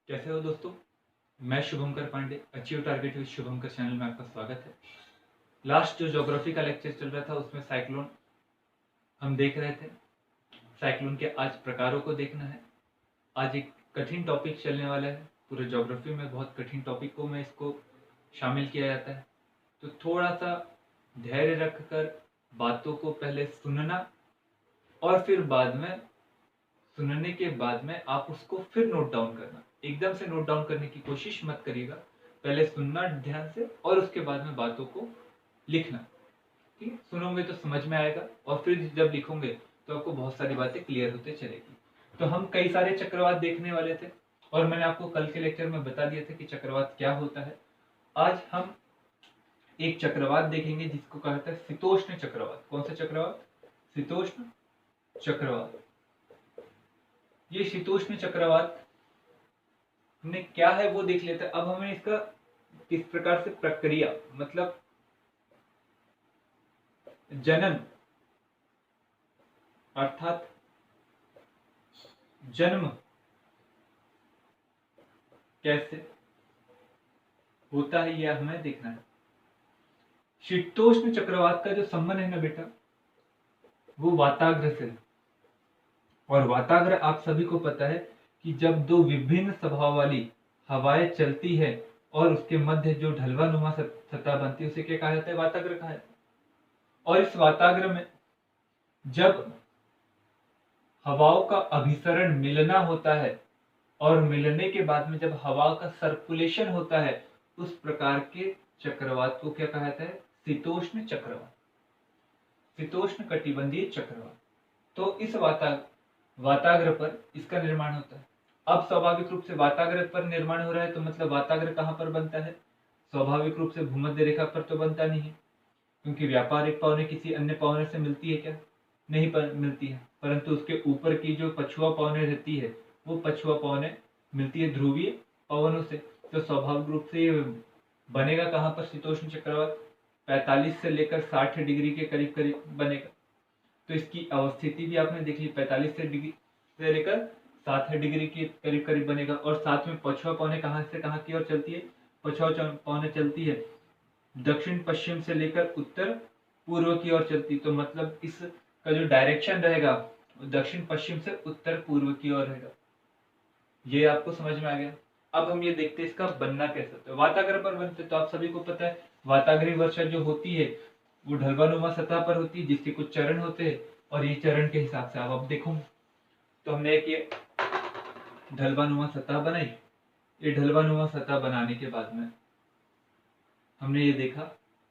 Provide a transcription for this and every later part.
कैसे हो दोस्तों। मैं Shubhankar Pandey, achieve target with Shubhankar channel में आपका स्वागत है। लास्ट जो ज्योग्राफी का लेक्चर चल रहा था उसमें साइक्लोन हम देख रहे थे। साइक्लोन के आज प्रकारों को देखना है। आज एक कठिन टॉपिक चलने वाला है। पूरे ज्योग्राफी में बहुत कठिन टॉपिकों में इसको शामिल किया जाता है, तो थोड़ा सा धैर्य रखकर बातों को पहले सुनना और फिर बाद में सुनने के बाद में आप उसको फिर नोट डाउन करना। एकदम से नोट डाउन करने की कोशिश मत करिएगा, पहले सुनना ध्यान से और उसके बाद में बातों को लिखना। ठीक है, सुनोगे तो समझ में आएगा और फिर जब लिखोगे तो आपको बहुत सारी बातें क्लियर होते चलेगी। तो हम कई सारे चक्रवात देखने वाले थे और मैंने आपको कल के लेक्चर में बता दिया था कि चक्रवात क्या होता है। आज हम एक चक्रवात देखेंगे जिसको कहा जाता है शीतोष्ण चक्रवात। कौन सा चक्रवात? शीतोष्ण चक्रवात। ये शीतोष्ण चक्रवात में क्या है वो देख लेते हैं। अब हमें इसका किस प्रकार से प्रक्रिया, मतलब जनन अर्थात जन्म कैसे होता है यह हमें देखना है। शीतोष्ण चक्रवात का जो संबंध है ना बेटा, वो वाताग्र से। और वाताग्र आप सभी को पता है कि जब दो विभिन्न स्वभाव वाली हवाएं चलती है और उसके मध्य जो ढलवानुमा सतह बनती है उसे क्या कहा जाता है? वाताग्र कहा जाता है। और इस वाताग्र में जब हवाओं का अभिसरण मिलना होता है और मिलने के बाद में जब हवा का सर्कुलेशन होता है, उस प्रकार के चक्रवात को क्या कहा जाता है? शीतोष्ण चक्रवात, शीतोष्ण कटिबंधीय चक्रवात। तो इस वाताग्र पर इसका निर्माण होता है। अब स्वाभाविक रूप से वाताग्र पर निर्माण हो रहा है तो मतलब वाताग्र कहाँ पर बनता है? स्वाभाविक रूप से भूमध्य रेखा पर तो बनता नहीं है, क्योंकि व्यापारिक पवने किसी अन्य पवने से मिलती है क्या? नहीं मिलती है। परंतु उसके ऊपर की जो पछुआ पवने रहती है वो पछुआ पवने मिलती है ध्रुवीय पवनों से। तो स्वाभाविक रूप से ये बनेगा कहाँ पर शीतोष्ण चक्रवात? 45 से लेकर 60 डिग्री के करीब करीब बनेगा। तो इसकी अवस्थिति भी आपने देख ली, 45 से लेकर 60 डिग्री के करीब करीब बनेगा। और साथ में पछुआ पवने कहाँ से कहाँ की ओर चलती है? पछुआ पवने चलती है दक्षिण पश्चिम से लेकर उत्तर पूर्व की ओर चलती। तो मतलब इसका जो डायरेक्शन रहेगा दक्षिण पश्चिम से उत्तर पूर्व की ओर रहेगा। ये आपको समझ में आ गया। अब हम ये देखते हैं इसका बनना कैसे होता है। वाताग्र पर बनते तो आप सभी को पता है वाताग्रीय वर्षा जो होती है वो ढलवानुमा सतह पर होती है, जिसके कुछ चरण होते हैं और ये चरण के हिसाब से आप देखो तो हमने एक ये ढलवानुमा सतह बनाई। ये ढलवानुमा सतह बनाने के बाद में हमने ये देखा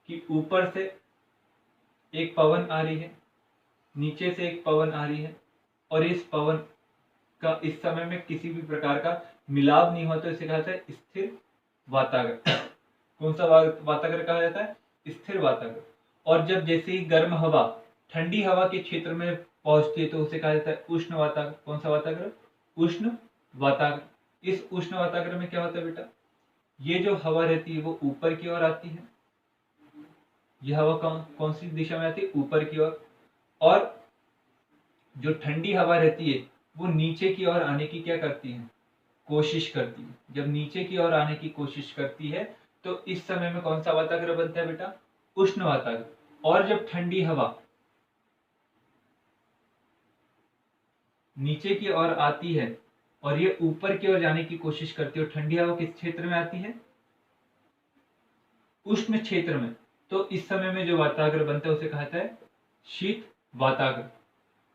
कि ऊपर से एक पवन आ रही है, नीचे से एक पवन आ रही है और इस पवन का इस समय में किसी भी प्रकार का मिलाव नहीं हुआ तो इसे कहा जाता है स्थिर वाताग्र। कौन सा वाताग्र कहा जाता है? स्थिर वाताग्र। और जब जैसे ही गर्म हवा ठंडी हवा के क्षेत्र में पहुंचती है तो उसे कहा जाता है उष्ण वाताग्र। कौन सा वाताग्र? उष्ण वाताग्र। इस उष्ण वाताग्र में क्या होता है बेटा? ये जो हवा रहती है वो ऊपर की ओर आती है। यह हवा कौन सी दिशा में आती है? ऊपर की ओर। और जो ठंडी हवा रहती है वो नीचे की ओर आने की क्या करती है? कोशिश करती है। जब नीचे की ओर आने की कोशिश करती है तो इस समय में कौन सा वाताग्र बनता है बेटा? उष्ण वाताग्र। और जब ठंडी हवा नीचे की ओर आती है और ये ऊपर की ओर जाने की कोशिश करती है और ठंडी हवा किस क्षेत्र में आती है? उष्ण क्षेत्र में। तो इस समय में जो वाताग्र बनता है उसे कहा जाता है शीत वाताग्र।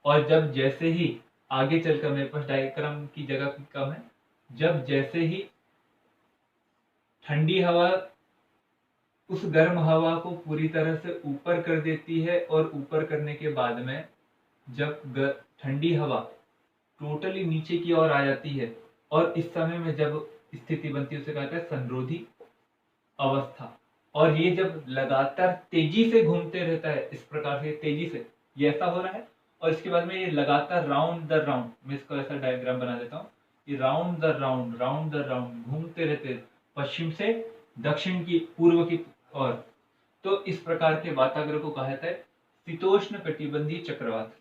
और जब जैसे ही आगे चलकर, मेरे पास डायग्राम की जगह कम है, जब जैसे ही ठंडी हवा उस गर्म हवा को पूरी तरह से ऊपर कर देती है और ऊपर करने के बाद में जब ठंडी हवा टोटली नीचे की ओर आ जाती है और इस समय में जब स्थिति बनती है उसे कहते हैं संरोधी अवस्था। और ये जब लगातार तेजी से घूमते रहता है, इस प्रकार से तेजी से ये ऐसा हो रहा है और इसके बाद में ये लगातार राउंड द राउंड, मैं इसको ऐसा डायग्राम बना देता हूँ, ये राउंड द राउंड घूमते रहते पश्चिम से दक्षिण की पूर्व की ओर। तो इस प्रकार के वाताग्र को कहा जाता है शीतोष्ण कटिबंधीय चक्रवात।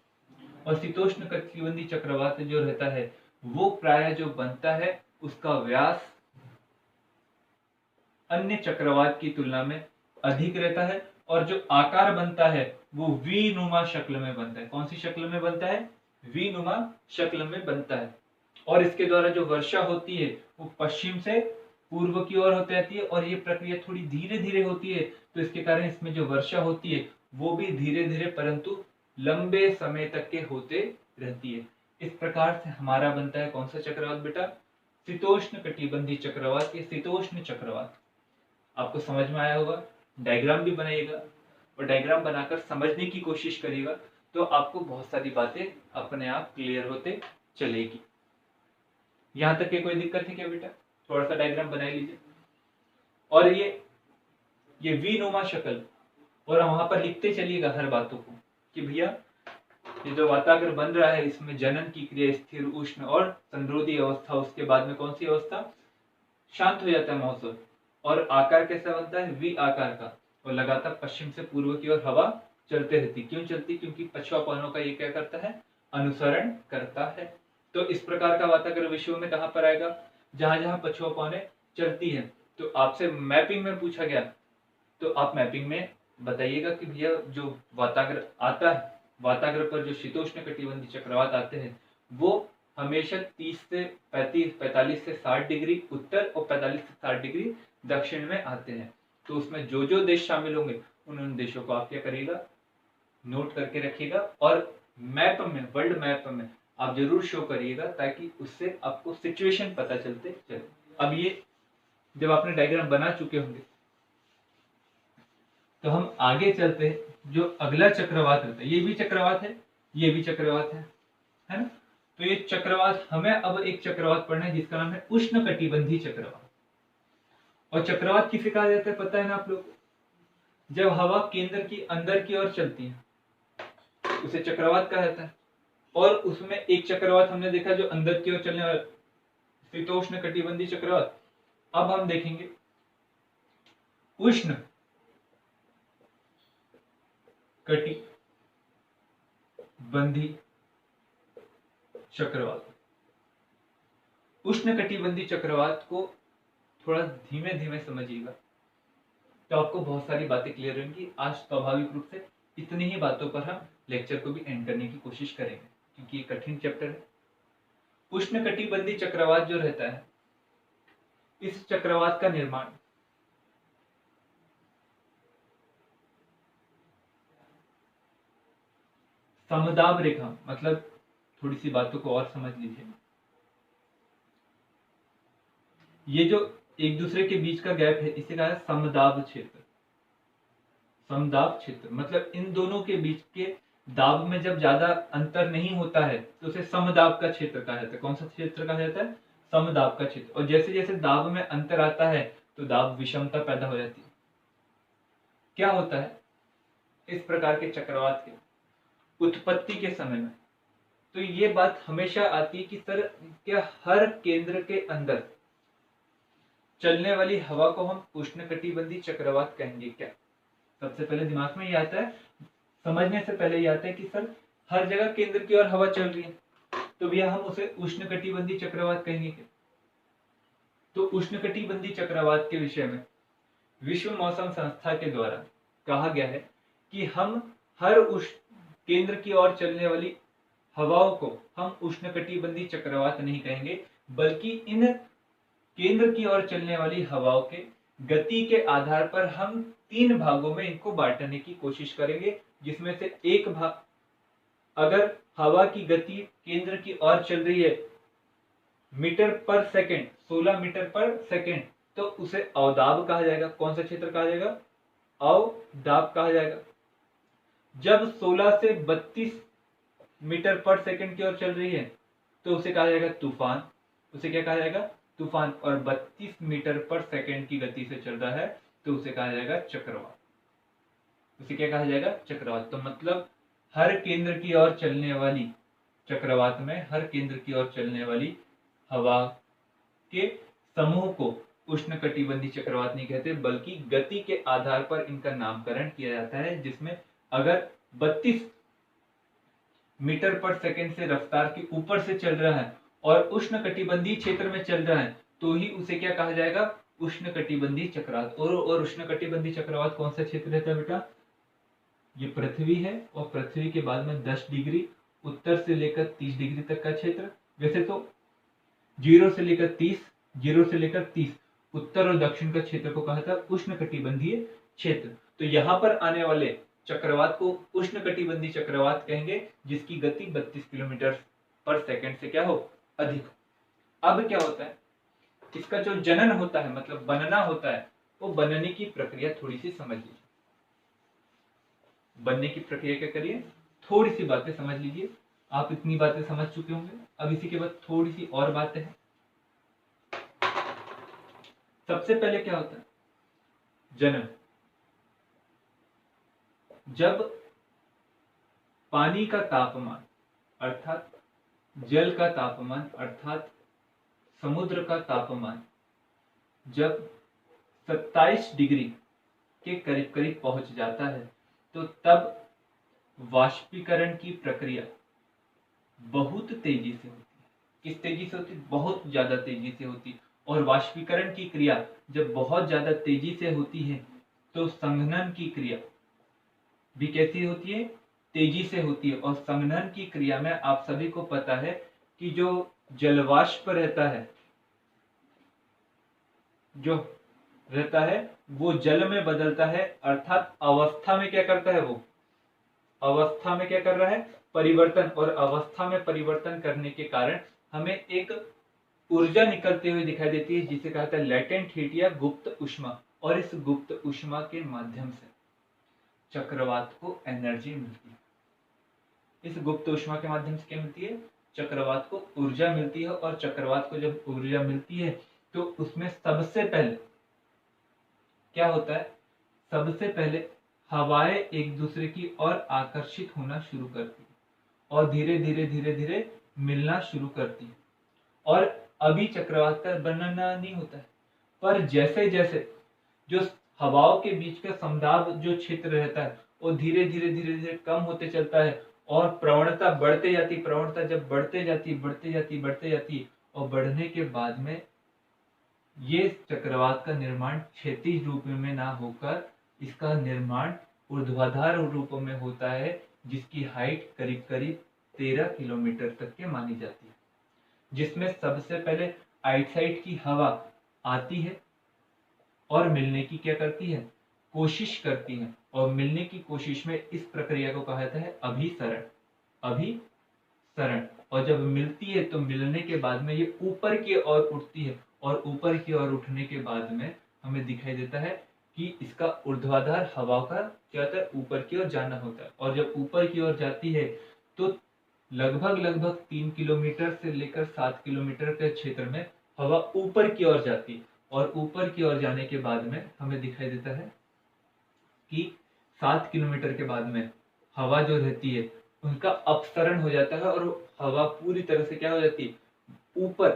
और शीतोष्ण कटिबंधीय चक्रवात जो रहता है वो प्राय जो बनता है उसका व्यास अन्य चक्रवात की तुलना में अधिक रहता है और जो आकार बनता है वो वी नुमा शक्ल में बनता है। कौन सी शक्ल में बनता है? वी नुमा शक्ल में बनता है। और इसके द्वारा जो वर्षा होती है वो पश्चिम से पूर्व की ओर होती रहती है और ये प्रक्रिया थोड़ी धीरे धीरे होती है, तो इसके कारण इसमें जो वर्षा होती है वो भी धीरे धीरे परंतु लंबे समय तक के होते रहती है। इस प्रकार से हमारा बनता है कौन सा चक्रवात बेटा? शीतोष्ण कटिबंधीय चक्रवात या शीतोष्ण चक्रवात। आपको समझ में आया होगा। डायग्राम भी बनाइएगा और डायग्राम बनाकर समझने की कोशिश करिएगा, तो आपको बहुत सारी बातें अपने आप क्लियर होते चलेगी। यहां तक के कोई दिक्कत है क्या बेटा? थोड़ा सा डायग्राम बना लीजिए। और ये वी नुमा शक्ल, और वहां पर लिखते चलिएगा हर बातों को कि भैया ये जो वाताग्र बन रहा है इसमें जनन की क्रिया स्थिर उष्ण और संरोधी अवस्था, उसके बाद में कौन सी अवस्था? शांत हो जाता है मौसम। और आकार कैसा बनता है? वी आकार का, और लगातार पश्चिम से पूर्व की ओर हवा चलते रहती। क्यों चलती? क्योंकि पछुआ पवनों का ये क्या करता है? अनुसरण करता है। तो इस प्रकार का वाताग्र विश्व में कहां पर आएगा? जहां जहां पछुआ पवनें चलती है। तो आपसे मैपिंग में पूछा गया, तो आप मैपिंग में बताइएगा कि भैया जो वाताग्र आता है, वाताग्र पर जो शीतोष्ण कटिबंधीय चक्रवात आते हैं वो हमेशा 30 से 45 से 60 डिग्री उत्तर और 45 से 60 डिग्री दक्षिण में आते हैं। तो उसमें जो जो देश शामिल होंगे उन देशों को आप क्या करिएगा? नोट करके रखिएगा और मैप में, वर्ल्ड मैप में आप जरूर शो करिएगा, ताकि उससे आपको सिचुएशन पता चलते चले। अब ये जब आपने डायग्राम बना चुके होंगे तो हम आगे चलते हैं। जो अगला चक्रवात रहता है, ये भी चक्रवात है, ये भी चक्रवात है ना? तो ये चक्रवात, हमें अब एक चक्रवात पढ़ना है जिसका नाम है उष्ण कटिबंधीय चक्रवात। और चक्रवात किसे कहा जाता है पता है ना आप लोग? जब हवा केंद्र की अंदर की ओर चलती है उसे चक्रवात कहा जाता है। और उसमें एक चक्रवात हमने देखा जो अंदर की ओर चलने वाला, शीतोष्ण कटिबंधीय चक्रवात। अब हम देखेंगे उष्ण कटिबंधीय चक्रवात। उष्ण कटिबंधीय चक्रवात को थोड़ा धीमे धीमे समझिएगा, तो आपको बहुत सारी बातें क्लियर होंगी। आज स्वाभाविक रूप से इतनी ही बातों पर हम लेक्चर को भी एंड करने की कोशिश करेंगे, क्योंकि ये कठिन चैप्टर है। उष्ण कटिबंधीय चक्रवात जो रहता है, इस चक्रवात का निर्माण समदाब रेखा, मतलब थोड़ी सी बातों को और समझ लीजिए। ये जो एक दूसरे के बीच का गैप है इसे कहा है समदाब क्षेत्र। समदाब क्षेत्र मतलब इन दोनों के बीच के दाब में जब ज्यादा अंतर नहीं होता है तो उसे समदाब का क्षेत्र कहा जाता है। कौन सा क्षेत्र कहा जाता है? समदाब का क्षेत्र। और जैसे जैसे दाब में अंतर आता है तो दाब विषमता पैदा हो जाती है। क्या होता है इस प्रकार के चक्रवात की उत्पत्ति के समय में? तो ये बात हमेशा आती है कि सर क्या हर केंद्र के अंदर चलने वाली हवा को हम उष्णकटिबंधीय चक्रवात कहेंगे क्या? सबसे पहले दिमाग में ये आता है, समझने से पहले ये आता है कि सर हर जगह केंद्र की ओर हवा चल रही है, तो भैया हम उसे उष्णकटिबंधीय चक्रवात कहेंगे क्या? तो उष्णकटिबंधीय चक्रवात के विषय में विश्व मौसम संस्था के द्वारा कहा गया है कि हम हर केंद्र की ओर चलने वाली हवाओं को हम उष्णकटिबंधीय चक्रवात नहीं कहेंगे, बल्कि इन केंद्र की ओर चलने वाली हवाओं के गति के आधार पर हम 3 भागों में इनको बांटने की कोशिश करेंगे, जिसमें से एक भाग, अगर हवा की गति केंद्र की ओर चल रही है मीटर पर सेकंड, 16 मीटर पर सेकंड, तो उसे अवदाब कहा जाएगा। कौन सा क्षेत्र कहा जाएगा? अवदाब कहा जाएगा। जब 16 से 32 मीटर पर सेकंड की ओर चल रही है तो उसे कहा जाएगा तूफान। उसे क्या कहा जाएगा? तूफान। और 32 मीटर पर सेकंड की गति से चल रहा है तो उसे कहा जाएगा चक्रवात। उसे क्या कहा जाएगा? चक्रवात। तो मतलब हर केंद्र की ओर चलने वाली चक्रवात में हर केंद्र की ओर चलने वाली हवा के समूह को उष्णकटिबंधीय चक्रवात नहीं कहते, बल्कि गति के आधार पर इनका नामकरण किया जाता है, जिसमें अगर 32 मीटर पर सेकंड से रफ्तार के ऊपर से चल रहा है और उष्णकटिबंधीय क्षेत्र में चल रहा है तो ही उसे क्या कहा जाएगा, उष्णकटिबंधीय चक्रवात। और उष्णकटिबंधीय चक्रवात कौन सा क्षेत्र रहता है बेटा, ये पृथ्वी है और पृथ्वी के बाद में 10 डिग्री उत्तर से लेकर 30 डिग्री तक का क्षेत्र। वैसे तो 0 से लेकर 30 उत्तर और दक्षिण का क्षेत्र को कहा था उष्णकटिबंधीय क्षेत्र। तो यहाँ पर आने वाले चक्रवात को उष्णकटिबंधीय चक्रवात कहेंगे, जिसकी गति 32 किलोमीटर पर सेकंड से क्या हो, अधिक हो। अब क्या होता है, इसका जो जनन होता है, मतलब बनना होता है, वो बनने की प्रक्रिया थोड़ी सी समझ लीजिए। बनने की प्रक्रिया क्या करिए, थोड़ी सी बातें समझ लीजिए। आप इतनी बातें समझ चुके होंगे, अब इसी के बाद थोड़ी सी और बातें हैं। सबसे पहले क्या होता है, जनन। जब पानी का तापमान अर्थात जल का तापमान अर्थात समुद्र का तापमान जब 27 डिग्री के करीब करीब पहुंच जाता है, तो तब वाष्पीकरण की प्रक्रिया बहुत तेजी से होती है। किस तेजी से होती है, बहुत ज्यादा तेजी से होती है। और वाष्पीकरण की क्रिया जब बहुत ज्यादा तेजी से होती है, तो संघनन की क्रिया भी कैसी होती है, तेजी से होती है। और संघनन की क्रिया में आप सभी को पता है कि जो जलवाष्प रहता है, जो रहता है वो जल में बदलता है, अर्थात अवस्था में क्या करता है, वो अवस्था में क्या कर रहा है, परिवर्तन। और अवस्था में परिवर्तन करने के कारण हमें एक ऊर्जा निकलती हुई दिखाई देती है, जिसे कहते हैं लेटेंट हीट या गुप्त ऊष्मा। और इस गुप्त ऊष्मा के माध्यम से चक्रवात को एनर्जी मिलती है। इस गुप्त ऊष्मा के माध्यम से क्या मिलती है, चक्रवात को ऊर्जा मिलती है। और चक्रवात को जब ऊर्जा मिलती है तो उसमें सबसे पहले क्या होता है, सबसे पहले हवाएं एक दूसरे की ओर आकर्षित होना शुरू करती है और धीरे धीरे धीरे धीरे मिलना शुरू करती है। और अभी चक्रवात का बनना नहीं होता है, पर जैसे जैसे जो हवाओं के बीच का समदाब जो क्षेत्र रहता है, वो धीरे धीरे धीरे धीरे कम होते चलता है और प्रवणता बढ़ते जाती। प्रवणता जब बढ़ते जाती और बढ़ने के बाद में ये चक्रवात का निर्माण क्षैतिज रूप में ना होकर इसका निर्माण ऊर्ध्वाधर रूप में होता है, जिसकी हाइट करीब करीब 13 किलोमीटर तक के मानी जाती है। जिसमें सबसे पहले आइटसाइड की हवा आती है और मिलने की क्या करती है, कोशिश करती है। और मिलने की कोशिश में इस प्रक्रिया को कहा जाता है अभिसरण। अभिसरण। और जब मिलती है तो मिलने के बाद में ये ऊपर की ओर उठती है और ऊपर की ओर उठने के बाद में हमें दिखाई देता है कि इसका ऊर्ध्वाधर हवा का क्या होता है, ऊपर की ओर जाना होता है। और जब ऊपर की ओर जाती है तो लगभग 3 किलोमीटर से लेकर 7 किलोमीटर के क्षेत्र में हवा ऊपर की ओर जाती है। और ऊपर की ओर जाने के बाद में हमें दिखाई देता है कि 7 किलोमीटर के बाद में हवा जो रहती है उनका अपसरण हो जाता है और हवा पूरी तरह से क्या हो जाती है, ऊपर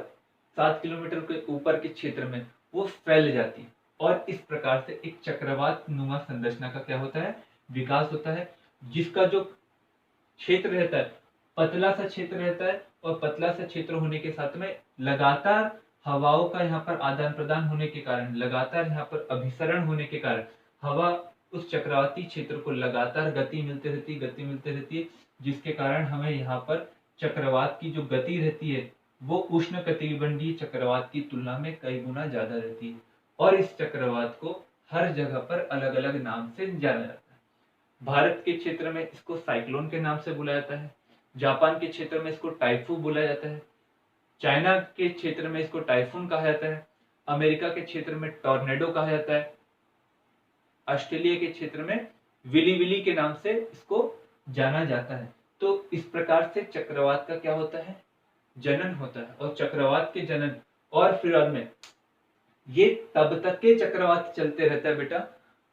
7 किलोमीटर के ऊपर के क्षेत्र में वो फैल जाती है। और इस प्रकार से एक चक्रवात नुमा संरचना का क्या होता है, विकास होता है, जिसका जो क्षेत्र रहता है पतला सा क्षेत्र रहता है। और पतला सा क्षेत्र होने के साथ में लगातार हवाओं का यहाँ पर आदान प्रदान होने के कारण, लगातार यहाँ पर अभिसरण होने के कारण हवा उस चक्रवाती क्षेत्र को लगातार गति मिलती रहती है, जिसके कारण हमें यहाँ पर चक्रवात की जो गति रहती है वो उष्णकटिबंधीय चक्रवात की तुलना में कई गुना ज्यादा रहती है। और इस चक्रवात को हर जगह पर अलग अलग नाम से जाना जाता है। भारत के क्षेत्र में इसको साइक्लोन के नाम से बुलाया जाता है, जापान के क्षेत्र में इसको टाइफून बुलाया जाता है, चाइना के क्षेत्र में इसको टाइफून कहा जाता है, अमेरिका के क्षेत्र में टॉर्नेडो कहा जाता है, ऑस्ट्रेलिया के क्षेत्र में विली विली के नाम से इसको जाना जाता है। तो इस प्रकार से चक्रवात का क्या होता है, जनन होता है। और चक्रवात के जनन और फिर में ये तब तक के चक्रवात चलते रहता है बेटा,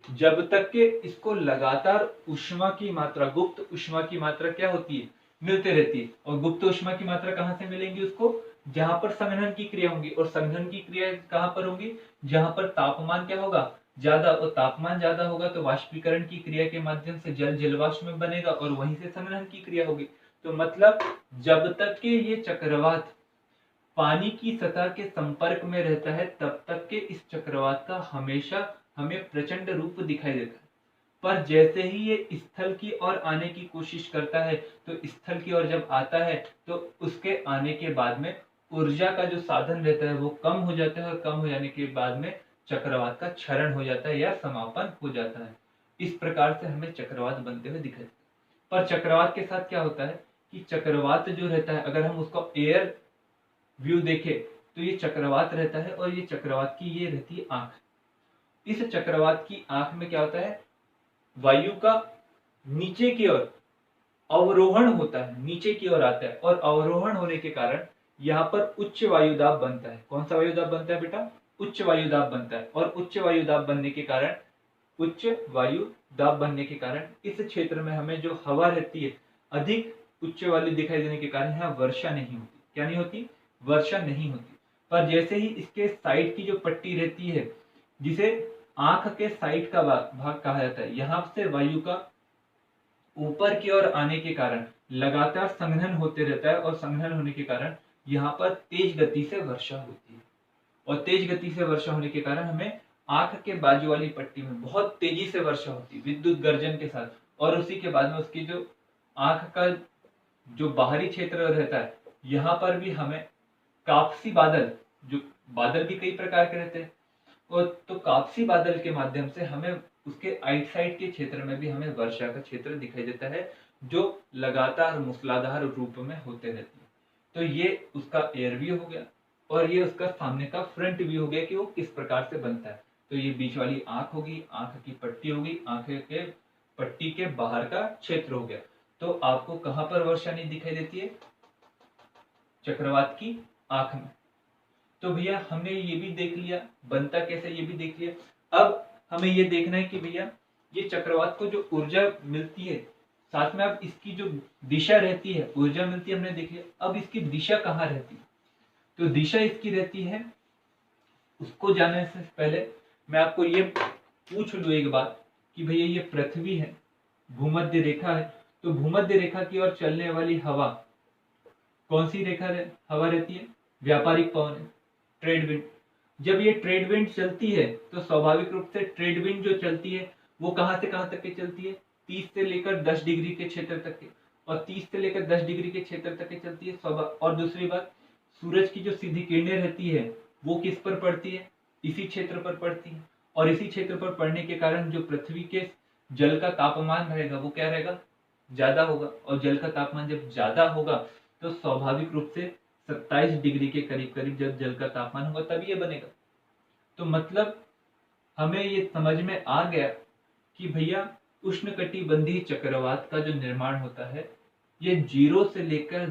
जब तक के इसको लगातार ऊष्मा की मात्रा, गुप्त ऊष्मा की मात्रा क्या होती है, मिलते रहती है। और गुप्त ऊष्मा की मात्रा कहाँ से मिलेंगी उसको, जहां पर संघनन की क्रिया होगी। और संघनन की क्रिया कहां पर होगी, जहां पर तापमान क्या होगा, ज्यादा। और तापमान ज्यादा होगा तो वाष्पीकरण की क्रिया के माध्यम से जल जलवाष्प में बनेगा और वहीं से संघनन की क्रिया होगी। तो मतलब जब तक के ये चक्रवात पानी की सतह के संपर्क में रहता है तब तक के इस चक्रवात का हमेशा हमें प्रचंड रूप दिखाई देता है। पर जैसे ही ये स्थल की ओर आने की कोशिश करता है, तो स्थल की ओर जब आता है तो उसके आने के बाद में ऊर्जा का जो साधन रहता है वो कम हो जाता है, और कम हो जाने के बाद में चक्रवात का क्षरण हो जाता है या समापन हो जाता है। इस प्रकार से हमें चक्रवात बनते हुए दिखाई देता है। पर चक्रवात के साथ क्या होता है कि चक्रवात जो रहता है, अगर हम उसको एयर व्यू देखें तो ये चक्रवात रहता है, और ये चक्रवात की ये रहती है आंख। इस चक्रवात की आंख में क्या होता है, वायु का नीचे की ओर अवरोहण होता है, नीचे की ओर आता है, और अवरोहण होने के कारण यहाँ पर उच्च वायुदाब बनता है। कौन सा वायुदाब बनता है बेटा? उच्च वायुदाब बनता है। और उच्च वायुदाब बनने के कारण उच्च वायु दाब बनने के कारण इस क्षेत्र में हमें जो हवा रहती है अधिक उच्च वाली दिखाई देने के कारण यहाँ वर्षा नहीं होती। क्या नहीं होती? वर्षा नहीं होती। पर जैसे ही इसके साइड की जो पट्टी रहती है, जिसे आंख के साइड का भाग कहा जाता है, यहाँ से वायु का ऊपर की ओर आने के कारण लगातार संघनन होते रहता है, और संघनन होने के कारण यहाँ पर तेज गति से वर्षा होती है। और तेज गति से वर्षा होने के कारण हमें आंख के बाजू वाली पट्टी में बहुत तेजी से वर्षा होती है, विद्युत गर्जन के साथ। और उसी के बाद में उसकी जो आंख का जो बाहरी क्षेत्र रहता है, यहाँ पर भी हमें कापसी बादल, जो बादल भी कई प्रकार के रहते हैं, और तो कापसी बादल के माध्यम से हमें उसके आइट साइड के क्षेत्र में भी हमें वर्षा का क्षेत्र दिखाई देता है, जो लगातार मूसलाधार रूप में होते रहती है। तो ये उसका एयर व्यू हो गया, और ये उसका सामने का फ्रंट व्यू हो गया कि वो किस प्रकार से बनता है। तो ये बीच वाली आंख होगी, आंख की पट्टी होगी, आंख के पट्टी के बाहर का क्षेत्र हो गया। तो आपको कहां पर वर्षा नहीं दिखाई देती है? चक्रवात की आंख में। तो भैया हमने ये भी देख लिया बनता कैसे, ये भी देख लिया। अब हमें ये देखना है कि भैया ये चक्रवात को जो ऊर्जा मिलती है, साथ में अब इसकी जो दिशा रहती है, ऊर्जा मिलती है हमने देख लिया, अब इसकी दिशा कहाँ रहती है? तो दिशा इसकी रहती है, उसको जानने से पहले मैं आपको ये पूछ लूं एक बात कि भैया ये पृथ्वी है, भूमध्य रेखा है, तो भूमध्य रेखा की ओर चलने वाली हवा कौन सी हवा रहती है? व्यापारिक पवन है, ट्रेड विंड। जब ये ट्रेड विंड चलती है तो स्वाभाविक रूप से ट्रेड विंड जो चलती है वो कहां से कहां तक के चलती है? 30 से लेकर 10 डिग्री के क्षेत्र तक के, और 30 से लेकर 10 डिग्री के क्षेत्र तक के चलती है। और दूसरी बात, सूरज की जो सीधी किरणें रहती है वो किस पर पड़ती है? इसी क्षेत्र पर पड़ती है, और इसी क्षेत्र पर पड़ने के कारण जो पृथ्वी के जल का तापमान रहेगा वो क्या रहेगा? ज्यादा होगा। और जल का तापमान जब ज्यादा होगा तो स्वाभाविक रूप से 27 डिग्री के करीब करीब जब जल का तापमान होगा तभी ये बनेगा। तो मतलब हमें ये समझ में आ गया कि भैया उष्णकटिबंधीय चक्रवात का जो निर्माण होता है ये 0 से लेकर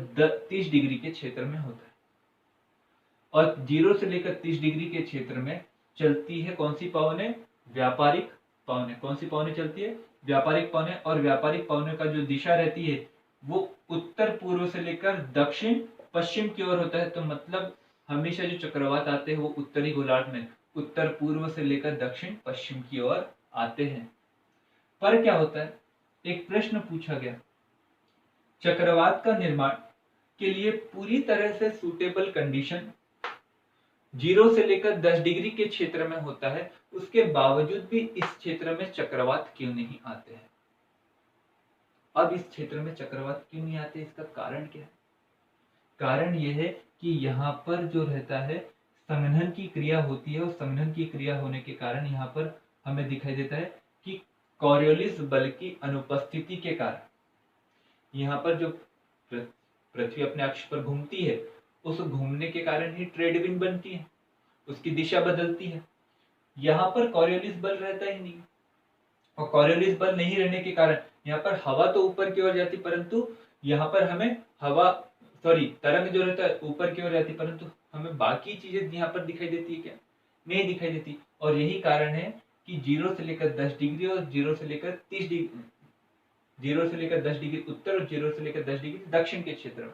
30 डिग्री के क्षेत्र में होता है, और 0 से लेकर 30 डिग्री के क्षेत्र में चलती है कौन सी पवनें? व्यापारिक पवनें। कौन सी पवनें चलती है? व्यापारिक पवनें। और व्यापारिक पवनों का जो दिशा रहती है वो उत्तर पूर्व से लेकर दक्षिण पश्चिम की ओर होता है। तो मतलब हमेशा जो चक्रवात आते हैं वो उत्तरी गोलार्ध में उत्तर पूर्व से लेकर दक्षिण पश्चिम की ओर आते हैं। पर क्या होता है, एक प्रश्न पूछा गया, चक्रवात का निर्माण के लिए पूरी तरह से सूटेबल कंडीशन 0 से लेकर 10 डिग्री के क्षेत्र में होता है, उसके बावजूद भी इस क्षेत्र में चक्रवात क्यों नहीं आते हैं? अब इस क्षेत्र में चक्रवात क्यों नहीं आते, इसका कारण क्या है? कारण यह है कि यहाँ पर जो रहता है संघनन की क्रिया होती है, और संघनन की क्रिया होने के कारण यहाँ पर हमें दिखाई देता है कि कॉरियोलिस बल की अनुपस्थिति के कारण यहाँ पर जो पृथ्वी अपने अक्ष पर घूमती है उस घूमने के कारण ही ट्रेड विंड बनती है, उसकी दिशा बदलती है। यहाँ पर कॉरियोलिस बल रहता ही नहीं, और कॉरियोलिस बल नहीं रहने के कारण यहाँ पर हवा तो ऊपर की ओर जाती, परंतु यहाँ पर हमें तरंग जो रहता है ऊपर की ओर जाती, परंतु हमें बाकी चीजें यहाँ पर दिखाई देती है क्या? नहीं दिखाई देती। और यही कारण है कि 0 से लेकर 10 डिग्री और 0 से लेकर 30 डिग्री, 0 से लेकर 10 डिग्री उत्तर और 0 से लेकर 10 डिग्री दक्षिण के क्षेत्र में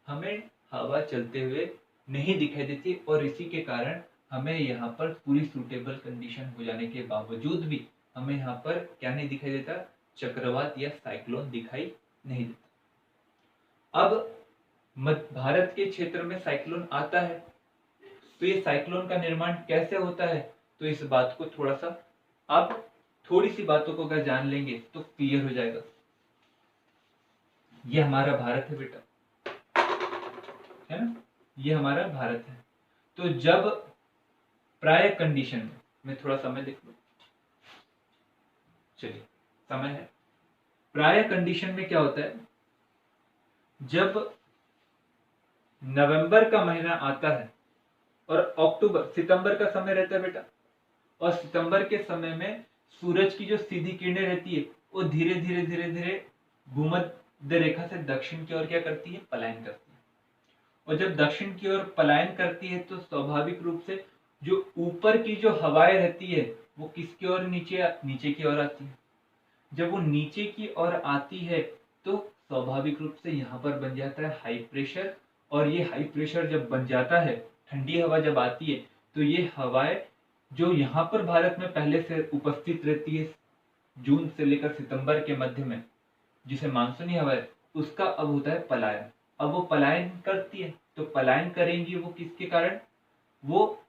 हमें हवा चलते हुए नहीं दिखाई देती, और इसी के कारण हमें यहाँ पर पूरी सूटेबल कंडीशन हो जाने के बावजूद भी हमें यहाँ पर क्या नहीं दिखाई देता? चक्रवात या साइक्लोन दिखाई नहीं देता। अब मध्य भारत के क्षेत्र में साइक्लोन आता है, तो ये साइक्लोन का निर्माण कैसे होता है, तो इस बात को थोड़ा सा आप थोड़ी सी बातों को अगर जान लेंगे तो क्लियर हो जाएगा। ये हमारा भारत है बेटा, है ना, ये हमारा भारत है। तो जब प्राय कंडीशन में, मैं थोड़ा समय देख लूं, चलिए समय है, प्राय कंडीशन में क्या होता है, जब नवंबर का महीना आता है और अक्टूबर सितंबर का समय रहता है बेटा, और सितंबर के समय में सूरज की जो सीधी किरणें रहती है वो धीरे धीरे धीरे धीरे भूमध्य रेखा से दक्षिण की ओर क्या करती है, पलायन करती है। और जब दक्षिण की ओर पलायन करती है तो स्वाभाविक रूप से जो ऊपर की जो हवाएं रहती है वो किसकी ओर, नीचे की ओर आती है। जब वो नीचे की ओर आती है तो स्वाभाविक रूप से यहाँ पर बन जाता है हाई प्रेशर, और ये हाई प्रेशर जब बन जाता है, ठंडी हवा जब आती है तो ये हवाएं जो यहाँ पर भारत में पहले से उपस्थित रहती है जून से लेकर सितंबर के मध्य में, जिसे मानसूनी हवा है, उसका अब होता है पलायन। अब वो पलायन करती है, तो पलायन करेंगी वो किसके कारण, वो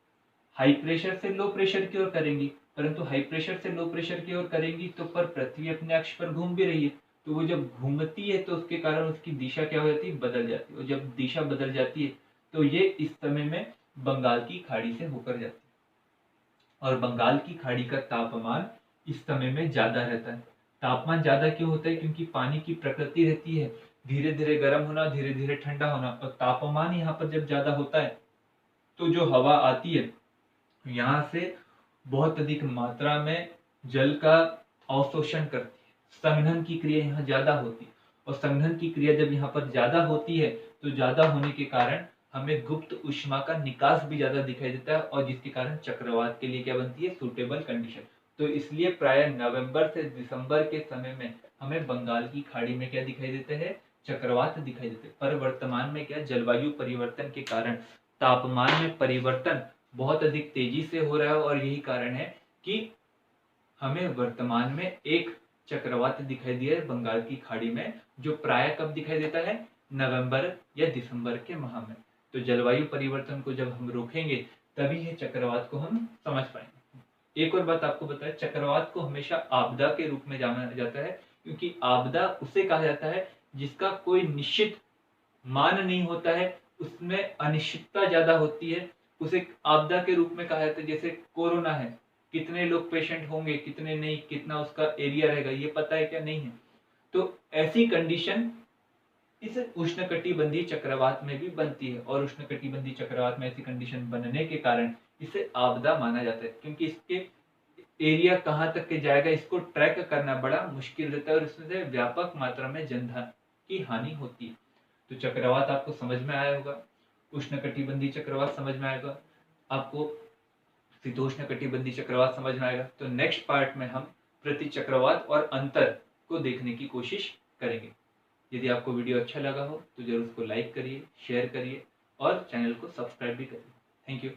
हाई प्रेशर से लो प्रेशर की ओर करेंगी। परंतु हाई प्रेशर से लो प्रेशर की ओर करेंगी तो पर पृथ्वी अपने अक्ष पर घूम भी रही है, तो वो जब घूमती है तो उसके कारण उसकी दिशा क्या हो जाती है, बदल जाती है। और जब दिशा बदल जाती है तो ये इस समय में बंगाल की खाड़ी से होकर जाती है, और बंगाल की खाड़ी का तापमान इस समय में ज्यादा रहता है। तापमान ज्यादा क्यों होता है, क्योंकि पानी की प्रकृति रहती है धीरे धीरे गर्म होना, धीरे धीरे ठंडा होना, और तापमान यहाँ पर जब ज्यादा होता है तो जो हवा आती है यहाँ से बहुत अधिक मात्रा में जल का अवशोषण करती है, संघनन की क्रिया यहाँ ज्यादा होती है, और संघनन की क्रिया जब यहाँ पर ज्यादा होती है तो ज्यादा होने के कारण हमें गुप्त ऊष्मा का निकास भी ज्यादा दिखाई देता है, और जिसके कारण चक्रवात के लिए क्या बनती है, सुटेबल कंडीशन। तो इसलिए प्राय नवंबर से दिसंबर के समय में हमें बंगाल की खाड़ी में क्या दिखाई देते हैं, चक्रवात दिखाई देते हैं। पर वर्तमान में क्या, जलवायु परिवर्तन के कारण तापमान में परिवर्तन बहुत अधिक तेजी से हो रहा है, और यही कारण है कि हमें वर्तमान में एक चक्रवात दिखाई दिया है बंगाल की खाड़ी में, जो प्राय कब दिखाई देता है, नवंबर या दिसंबर के माह में। तो जलवायु परिवर्तन को जब हम रोकेंगे तभी ये चक्रवात को हम समझ पाएंगे। एक और बात आपको बताएं, चक्रवात को हमेशा आपदा के रूप में जाना जाता है, क्योंकि आपदा उसे कहा जाता है जिसका कोई निश्चित मान नहीं होता है, उसमें अनिश्चितता ज्यादा होती है, उसे आपदा के रूप में कहा जाता है। जैसे कोरोना है, कितने लोग पेशेंट होंगे, कितने नहीं, कितना उसका एरिया रहेगा, ये पता है क्या, नहीं है। तो ऐसी कंडीशन इस उष्णकटिबंधीय चक्रवात में भी बनती है, और उष्णकटिबंधीय चक्रवात में ऐसी कंडीशन बनने के कारण इसे आपदा माना जाता है, क्योंकि इसके एरिया कहाँ तक के जाएगा इसको ट्रैक करना बड़ा मुश्किल रहता है, और इसमें व्यापक मात्रा में जनधन की हानि होती है। तो चक्रवात आपको समझ में आया होगा, उष्णकटिबंधीय चक्रवात समझ में आएगा आपको, शीतोष्ण कटिबंधीय चक्रवात समझ में आएगा। तो नेक्स्ट पार्ट में हम प्रति चक्रवात और अंतर को देखने की कोशिश करेंगे। यदि आपको वीडियो अच्छा लगा हो तो जरूर उसको लाइक करिए, शेयर करिए और चैनल को सब्सक्राइब भी करिए। Thank you.